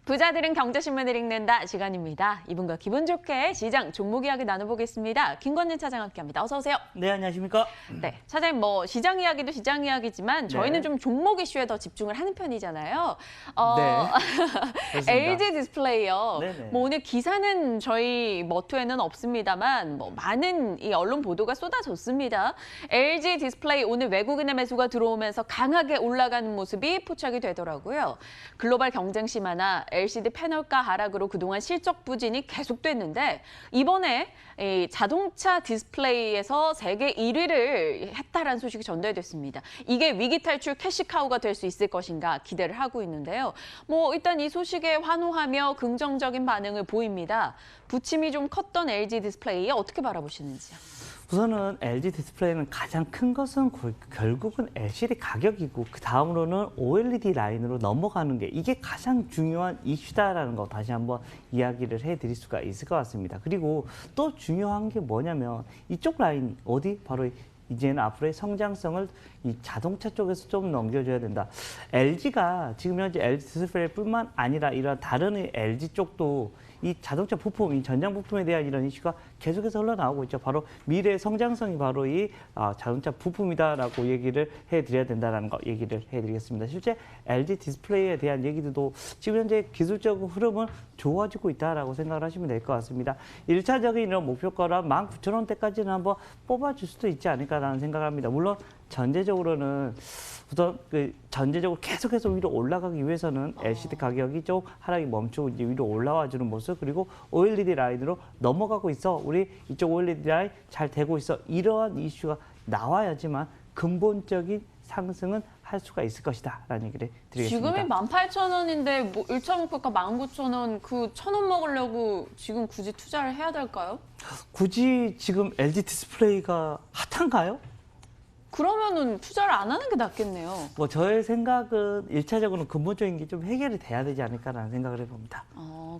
부자들은 경제신문을 읽는다 시간입니다. 이분과 기분 좋게 시장 종목 이야기 나눠보겠습니다. 김건진 차장 함께합니다. 어서 오세요. 네, 안녕하십니까? 네, 차장님 시장 이야기도 시장 이야기지만 저희는 네. 좀 종목 이슈에 더 집중을 하는 편이잖아요. 네, LG 디스플레이요. 네네. 오늘 기사는 저희 머투에는 없습니다만 많은 이 언론 보도가 쏟아졌습니다. LG 디스플레이 오늘 외국인의 매수가 들어오면서 강하게 올라가는 모습이 포착이 되더라고요. 글로벌 경쟁 심화나 LCD 패널가 하락으로 그동안 실적 부진이 계속됐는데 이번에 이 자동차 디스플레이에서 세계 1위를 했다라는 소식이 전달됐습니다. 이게 위기 탈출 캐시카우가 될 수 있을 것인가 기대를 하고 있는데요. 일단 이 소식에 환호하며 긍정적인 반응을 보입니다. 부침이 좀 컸던 LG 디스플레이 어떻게 바라보시는지요? 우선은 LG 디스플레이는 가장 큰 것은 결국은 LCD 가격이고 그 다음으로는 OLED 라인으로 넘어가는 게 이게 가장 중요한 이슈다라는 거 다시 한번 이야기를 해드릴 수가 있을 것 같습니다. 그리고 또 중요한 게 뭐냐면 이쪽 라인이 어디 바로 이제는 앞으로의 성장성을 이 자동차 쪽에서 좀 넘겨줘야 된다. LG가 지금 현재 LG 디스플레이뿐만 아니라 이런 다른 LG 쪽도 이 자동차 부품, 이 전장 부품에 대한 이런 이슈가 계속해서 흘러나오고 있죠. 바로 미래의 성장성이 바로 이 자동차 부품이다라고 얘기를 해드려야 된다는 거 얘기를 해드리겠습니다. 실제 LG 디스플레이에 대한 얘기들도 지금 현재 기술적 흐름은 좋아지고 있다라고 생각을 하시면 될 것 같습니다. 1차적인 이런 목표가란 19,000원대까지는 한번 뽑아줄 수도 있지 않을까라는 생각을 합니다. 물론 전제적으로는 우선 전제적으로 계속해서 위로 올라가기 위해서는 LCD 가격이 좀 하락이 멈추고 이제 위로 올라와주는 모습, 그리고 OLED 라인으로 넘어가고 있어, 우리 이쪽 OLED 라인 잘 되고 있어, 이러한 이슈가 나와야지만 근본적인 상승은 할 수가 있을 것이다라는 얘기를 드리겠습니다. 지금이 18,000원인데 1차 목표가 19,000원, 그 1,000원 먹으려고 지금 굳이 투자를 해야 될까요? 굳이 지금 LG 디스플레이가 핫한가요? 그러면은 투자를 안 하는 게 낫겠네요. 저의 생각은 1차적으로는 근본적인 게 좀 해결이 돼야 되지 않을까라는 생각을 해봅니다.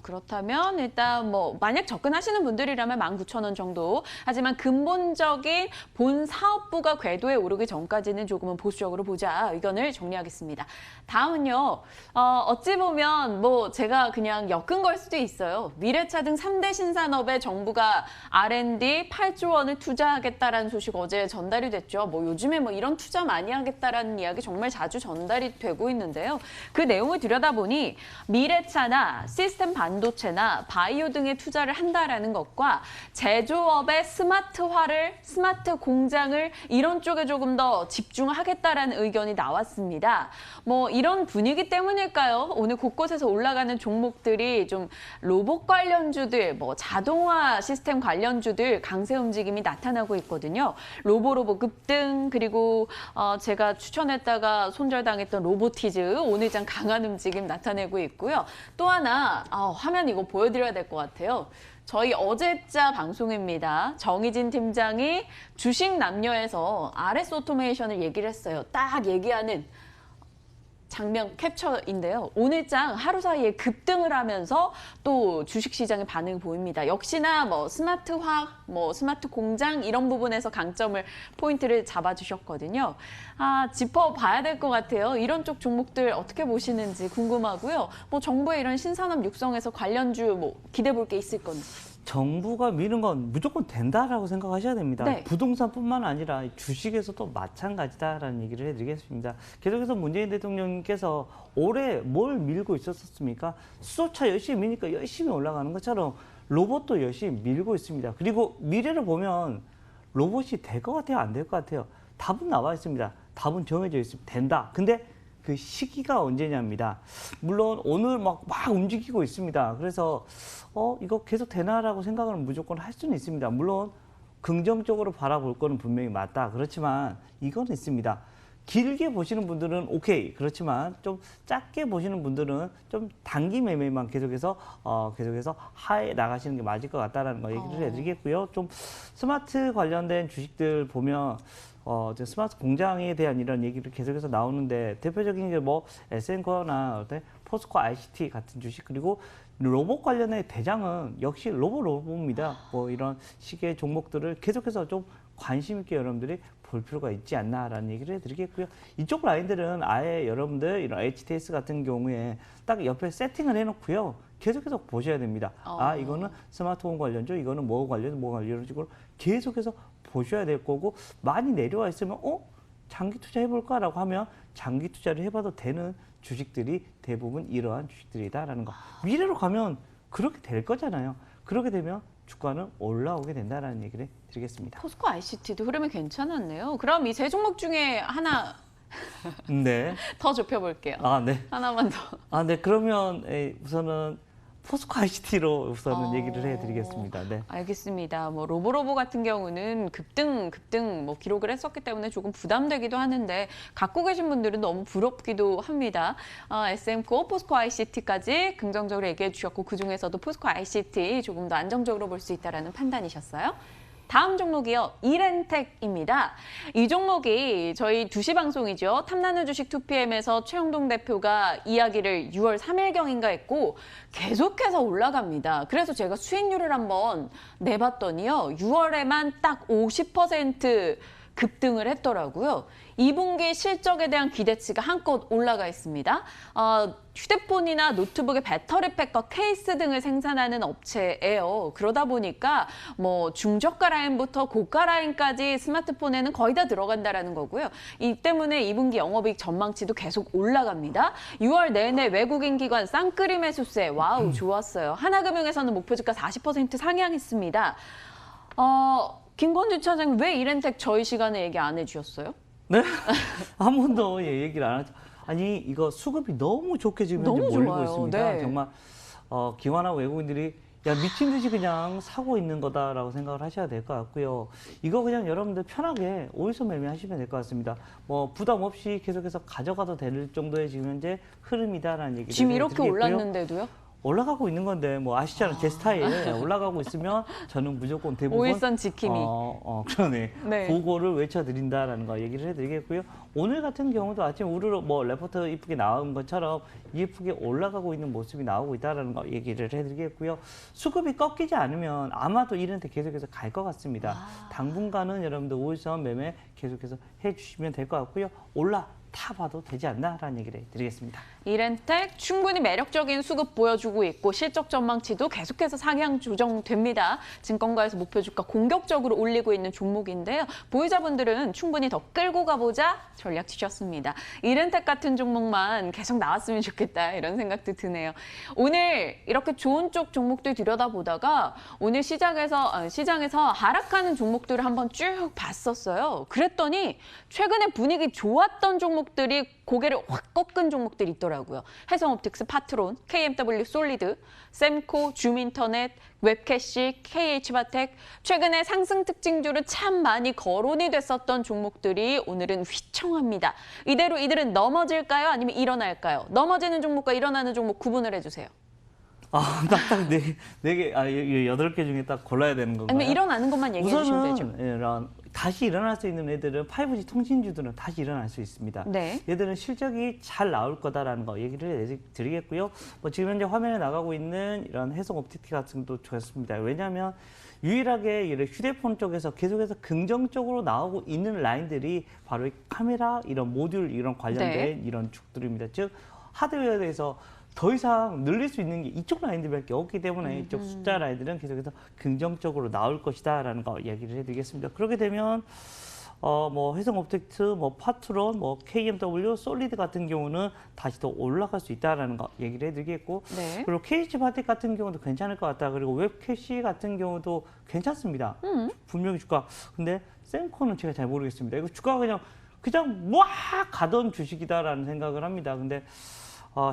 그렇다면 일단 만약 접근하시는 분들이라면 19,000원 정도. 하지만 근본적인 본 사업부가 궤도에 오르기 전까지는 조금은 보수적으로 보자. 의견을 정리하겠습니다. 다음은요. 어찌 보면 제가 그냥 엮은 걸 수도 있어요. 미래차 등 3대 신산업에 정부가 R&D 8조 원을 투자하겠다라는 소식 어제 전달이 됐죠. 요즘에 이런 투자 많이 하겠다라는 이야기 정말 자주 전달이 되고 있는데요. 그 내용을 들여다보니 미래차나 시스템 반도체나 바이오 등에 투자를 한다라는 것과 제조업의 스마트화를, 스마트 공장을 이런 쪽에 조금 더 집중하겠다라는 의견이 나왔습니다. 이런 분위기 때문일까요? 오늘 곳곳에서 올라가는 종목들이 좀 로봇 관련주들, 자동화 시스템 관련주들 강세 움직임이 나타나고 있거든요. 로보 급등, 그리고 제가 추천했다가 손절당했던 로보티즈 오늘장 강한 움직임 나타내고 있고요. 또 하나 화면 이거 보여드려야 될 것 같아요. 저희 어제자 방송입니다. 정의진 팀장이 주식 남녀에서 RS 오토메이션을 얘기를 했어요. 딱 얘기하는 장면 캡처인데요. 오늘장 하루 사이에 급등을 하면서 또 주식시장의 반응을 보입니다. 역시나 스마트화, 스마트 공장 이런 부분에서 강점을 포인트를 잡아주셨거든요. 짚어봐야 될 것 같아요. 이런 쪽 종목들 어떻게 보시는지 궁금하고요. 정부의 이런 신산업 육성에서 관련주 기대 볼 게 있을 건지. 정부가 미는 건 무조건 된다라고 생각하셔야 됩니다. 네. 부동산뿐만 아니라 주식에서도 마찬가지다라는 얘기를 해드리겠습니다. 계속해서 문재인 대통령께서 올해 뭘 밀고 있었습니까? 수소차 열심히 미니까 열심히 올라가는 것처럼 로봇도 열심히 밀고 있습니다. 그리고 미래를 보면 로봇이 될 것 같아요? 안 될 것 같아요? 답은 나와 있습니다. 답은 정해져 있습니다. 된다. 근데 그 시기가 언제냐입니다. 물론 오늘 막 움직이고 있습니다. 그래서 이거 계속 되나라고 생각을 무조건 할 수는 있습니다. 물론 긍정적으로 바라볼 거는 분명히 맞다. 그렇지만 이건 있습니다. 길게 보시는 분들은 오케이. 그렇지만 좀 짧게 보시는 분들은 좀 단기 매매만 계속해서 하에 나가시는 게 맞을 것 같다라는 거 얘기를 해드리겠고요. 좀 스마트 관련된 주식들 보면 스마트 공장에 대한 이런 얘기를 계속해서 나오는데 대표적인 게 SN코어나 포스코 ICT 같은 주식, 그리고 로봇 관련의 대장은 역시 로봇입니다. 뭐 이런 식의 종목들을 계속해서 좀 관심 있게 여러분들이 볼 필요가 있지 않나라는 얘기를 해드리겠고요. 이쪽 라인들은 아예 여러분들 이런 HTS 같은 경우에 딱 옆에 세팅을 해놓고요. 계속해서 보셔야 됩니다. 아, 이거는 스마트폰 관련주, 이거는 뭐 관련, 이런 식으로 계속해서 보셔야 될 거고, 많이 내려와 있으면 장기 투자해볼까라고 하면 장기 투자를 해봐도 되는 주식들이 대부분 이러한 주식들이다라는 거. 미래로 가면 그렇게 될 거잖아요. 그렇게 되면 주가는 올라오게 된다라는 얘기를 드리겠습니다. 포스코 ICT도 흐름이 괜찮았네요. 그럼 이 세 종목 중에 하나 네. 더 좁혀볼게요. 아, 네. 하나만 더. 아, 네. 그러면 우선은 포스코 ICT로 우선은 얘기를 해드리겠습니다. 네. 알겠습니다. 뭐 로보로보 같은 경우는 급등 뭐 기록을 했었기 때문에 조금 부담되기도 하는데 갖고 계신 분들은 너무 부럽기도 합니다. SM코, 포스코 ICT까지 긍정적으로 얘기해 주셨고 그 중에서도 포스코 ICT 조금 더 안정적으로 볼 수 있다라는 판단이셨어요. 다음 종목이요. 이렌텍입니다. 이 종목이 저희 2시 방송이죠. 탐나는 주식 2PM에서 최영동 대표가 이야기를 6월 3일경인가 했고 계속해서 올라갑니다. 그래서 제가 수익률을 한번 내봤더니요. 6월에만 딱 50% 급등을 했더라고요. 2분기 실적에 대한 기대치가 한껏 올라가 있습니다. 휴대폰이나 노트북의 배터리팩과 케이스 등을 생산하는 업체예요. 그러다 보니까 뭐 중저가 라인부터 고가 라인까지 스마트폰에는 거의 다 들어간다라는 거고요. 이 때문에 2분기 영업이익 전망치도 계속 올라갑니다. 6월 내내 외국인 기관 쌍끌이 매수세 와우 좋았어요. 하나금융에서는 목표주가 40% 상향했습니다. 김건주 차장님 왜 이렌텍 저희 시간에 얘기 안 해주셨어요? 네? 한 번도 얘기를 안 하죠. 아니, 이거 수급이 너무 좋게 지금 현재 너무 몰리고 좋아요. 있습니다. 네. 정말 기관하고 외국인들이 야, 미친 듯이 그냥 사고 있는 거다라고 생각을 하셔야 될 것 같고요. 이거 그냥 여러분들 편하게 오일선 매매하시면 될 것 같습니다. 뭐 부담 없이 계속해서 가져가도 될 정도의 지금 현재 흐름이다라는 얘기를 지금 이렇게 드리겠고요. 올랐는데도요? 올라가고 있는 건데 뭐 아시잖아요. 제 스타일 올라가고 있으면 저는 무조건 대부분 오일선 지킴이. 그러네. 네. 그거를 외쳐드린다라는 거 얘기를 해드리겠고요. 오늘 같은 경우도 아침 우르르 뭐 레포트 이쁘게 나온 것처럼 예쁘게 올라가고 있는 모습이 나오고 있다라는 거 얘기를 해드리겠고요. 수급이 꺾이지 않으면 아마도 이런데 계속해서 갈 것 같습니다. 당분간은 여러분들 오일선 매매 계속해서 해주시면 될 것 같고요. 타봐도 되지 않나라는 얘기를 드리겠습니다. 이렌텍 충분히 매력적인 수급 보여주고 있고 실적 전망치도 계속해서 상향 조정됩니다. 증권가에서 목표 주가 공격적으로 올리고 있는 종목인데요. 보유자분들은 충분히 더 끌고 가보자 전략 주셨습니다. 이렌텍 같은 종목만 계속 나왔으면 좋겠다 이런 생각도 드네요. 오늘 이렇게 좋은 쪽 종목들 들여다보다가 오늘 시장에서 하락하는 종목들을 한번 쭉 봤었어요. 그랬더니 최근에 분위기 좋았던 종목들이 고개를 확 꺾은 종목들이 있더라고요. 해성옵틱스, 파트론, KMW 솔리드, 셈코, 줌인터넷, 웹캐시, KH바텍 최근에 상승 특징주를 참 많이 거론이 됐었던 종목들이 오늘은 휘청합니다. 이대로 이들은 넘어질까요? 아니면 일어날까요? 넘어지는 종목과 일어나는 종목 구분을 해주세요. 딱딱 네 개, 8개 중에 딱 골라야 되는 건가요? 아니면 일어나는 것만 얘기해 주시면 되죠. 우선은 다시 일어날 수 있는 애들은 5G 통신주들은 다시 일어날 수 있습니다. 네. 얘들은 실적이 잘 나올 거다라는 거 얘기를 드리겠고요. 뭐 지금 현재 화면에 나가고 있는 이런 해성 옵티티 같은 것도 좋습니다. 왜냐하면 유일하게 이런 휴대폰 쪽에서 계속해서 긍정적으로 나오고 있는 라인들이 바로 이 카메라, 이런 모듈, 이런 관련된 이런 축들입니다. 즉 하드웨어에 대해서 더 이상 늘릴 수 있는 게 이쪽 라인들밖에 없기 때문에 이쪽 숫자 라인들은 계속해서 긍정적으로 나올 것이다라는 거 얘기를 해드리겠습니다. 그렇게 되면 뭐 해성옵틱스, 뭐 파트론, 뭐 KMW, 솔리드 같은 경우는 다시 더 올라갈 수 있다라는 거 얘기를 해드리겠고, 네. 그리고 KH바텍 같은 경우도 괜찮을 것 같다. 그리고 웹캐시 같은 경우도 괜찮습니다. 분명히 주가. 근데 셈코는 제가 잘 모르겠습니다. 이거 주가가 그냥 막 가던 주식이다라는 생각을 합니다. 근데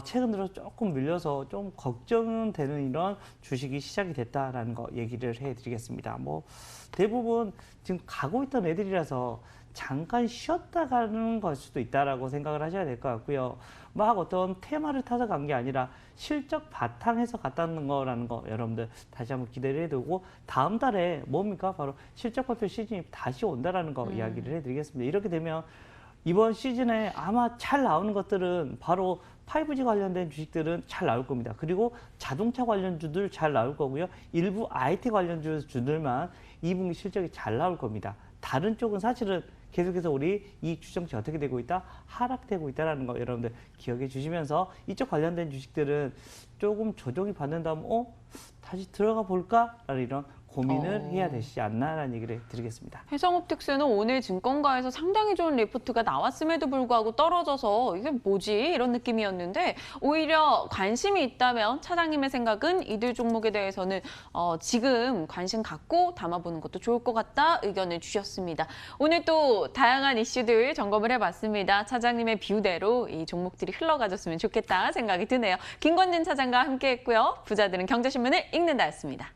최근 들어 조금 밀려서 좀 걱정되는 이런 주식이 시작이 됐다라는 거 얘기를 해드리겠습니다. 뭐 대부분 지금 가고 있던 애들이라서 잠깐 쉬었다 가는 걸 수도 있다라고 생각을 하셔야 될 것 같고요. 막 어떤 테마를 타서 간 게 아니라 실적 바탕에서 갔다는 거라는 거 여러분들 다시 한번 기대를 해두고 다음 달에 뭡니까? 바로 실적 발표 시즌이 다시 온다라는 거 이야기를 해드리겠습니다. 이렇게 되면 이번 시즌에 아마 잘 나오는 것들은 바로 5G 관련된 주식들은 잘 나올 겁니다. 그리고 자동차 관련주들 잘 나올 거고요. 일부 IT 관련주들만 2분기 실적이 잘 나올 겁니다. 다른 쪽은 사실은 계속해서 우리 이 추정치 어떻게 되고 있다? 하락되고 있다는 거 여러분들 기억해 주시면서 이쪽 관련된 주식들은 조금 조정이 받는다면 다시 들어가 볼까? 라는 이런 고민을 해야 되시지 않나라는 얘기를 드리겠습니다. 해성옵틱스는 오늘 증권가에서 상당히 좋은 리포트가 나왔음에도 불구하고 떨어져서 이게 뭐지? 이런 느낌이었는데 오히려 관심이 있다면 차장님의 생각은 이들 종목에 대해서는 지금 관심 갖고 담아보는 것도 좋을 것 같다 의견을 주셨습니다. 오늘 또 다양한 이슈들 점검을 해봤습니다. 차장님의 뷰대로 이 종목들이 흘러가줬으면 좋겠다 생각이 드네요. 김건진 차장과 함께했고요. 부자들은 경제신문을 읽는다였습니다.